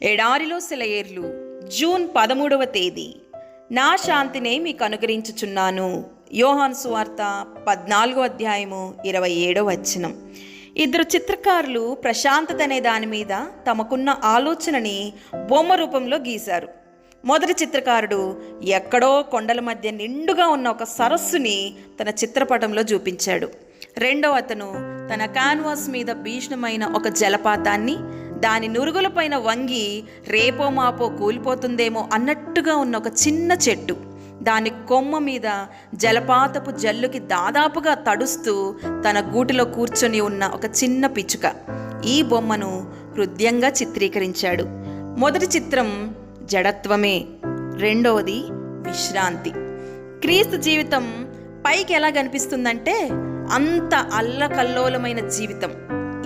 ఎడారిలో సెలయేర్లు జూన్ 13వ తేదీ. నా శాంతినే మీకు అనుగ్రహించుచున్నాను. యోహాను సువార్త 14వ అధ్యాయము 27వ వచనం. ఇద్దరు చిత్రకారులు ప్రశాంతత అనే దాని మీద తమకున్న ఆలోచనని బొమ్మ రూపంలో గీశారు. మొదటి చిత్రకారుడు ఎక్కడో కొండల మధ్య నిండుగా ఉన్న ఒక సరస్సుని తన చిత్రపటంలో చూపించాడు. రెండవ అతను తన క్యాన్వాస్ మీద భీషణమైన ఒక జలపాతాన్ని, దాని నురుగులపైన వంగి రేపో మాపో కూలిపోతుందేమో అన్నట్టుగా ఉన్న ఒక చిన్న చెట్టు, దాని కొమ్మ మీద జలపాతపు జల్లుకి దాదాపుగా తడుస్తూ తన గూటిలో కూర్చొని ఉన్న ఒక చిన్న పిచ్చుక, ఈ బొమ్మను హృదయంగా చిత్రీకరించాడు. మొదటి చిత్రం జడత్వమే, రెండవది విశ్రాంతి. క్రీస్తు జీవితం పైకి ఎలా కనిపిస్తుందంటే అంత అల్లకల్లోలమైన జీవితం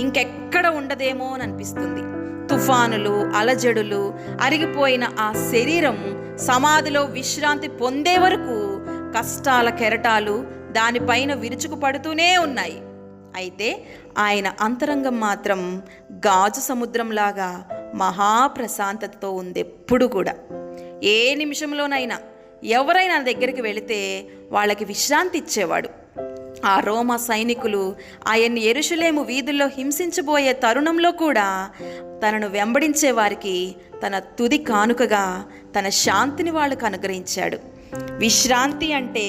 ఇంకెక్కడ ఉండదేమో అని అనిపిస్తుంది. తుఫానులు, అలజడులు, అరిగిపోయిన ఆ శరీరం సమాధిలో విశ్రాంతి పొందే వరకు కష్టాల కెరటాలు దానిపైన విరుచుకు పడుతూనే ఉన్నాయి. అయితే ఆయన అంతరంగం మాత్రం గాజు సముద్రంలాగా మహాప్రశాంతతతో ఉంది. ఎప్పుడు కూడా ఏ నిమిషంలోనైనా ఎవరైనా దగ్గరికి వెళితే వాళ్ళకి విశ్రాంతి ఇచ్చేవాడు. ఆ రోమా సైనికులు ఆయన్ని యెరూషలేము వీధుల్లో హింసించబోయే తరుణంలో కూడా తనను వెంబడించే వారికి తన తుది కానుకగా తన శాంతిని వాళ్ళకు అనుగ్రహించాడు. విశ్రాంతి అంటే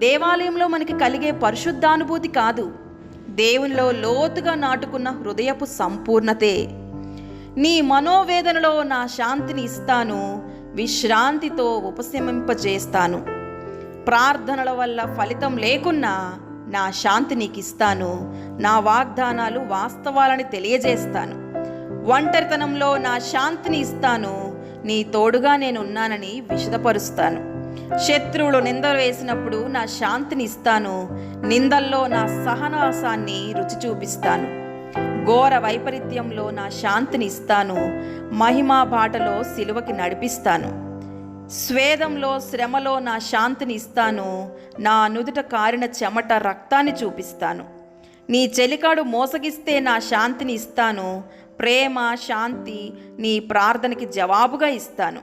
దేవాలయంలో మనకి కలిగే పరిశుద్ధానుభూతి కాదు, దేవునిలో లోతుగా నాటుకున్న హృదయపు సంపూర్ణతే. నీ మనోవేదనలో నా శాంతిని ఇస్తాను, విశ్రాంతితో ఉపశమింపజేస్తాను. ప్రార్థనల వల్ల ఫలితం లేకున్నా నా శాంతి నీకు ఇస్తాను, నా వాగ్దానాలు వాస్తవాలని తెలియజేస్తాను. ఒంటరితనంలో నా శాంతిని ఇస్తాను, నీ తోడుగా నేనున్నానని విశదపరుస్తాను. శత్రువులు నిందలు వేసినప్పుడు నా శాంతిని ఇస్తాను, నిందల్లో నా సహనాసాన్ని రుచి చూపిస్తాను. ఘోర వైపరీత్యంలో నా శాంతిని ఇస్తాను, మహిమా బాటలో సిలువకి నడిపిస్తాను. స్వేదంలో శ్రమలో నా శాంతిని ఇస్తాను, నా నుదుట కారిన చెమట రక్తాన్ని చూపిస్తాను. నీ చెలికాడు మోసగిస్తే నా శాంతిని ఇస్తాను, ప్రేమ శాంతి నీ ప్రార్థనకి జవాబుగా ఇస్తాను.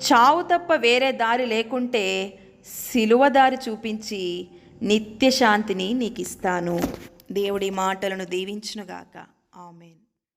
చావు తప్ప వేరే దారి లేకుంటే సిలువ దారి చూపించి నిత్య శాంతిని నీకు ఇస్తాను. దేవుడి మాటలను దీవించునుగాక. ఆమేన్.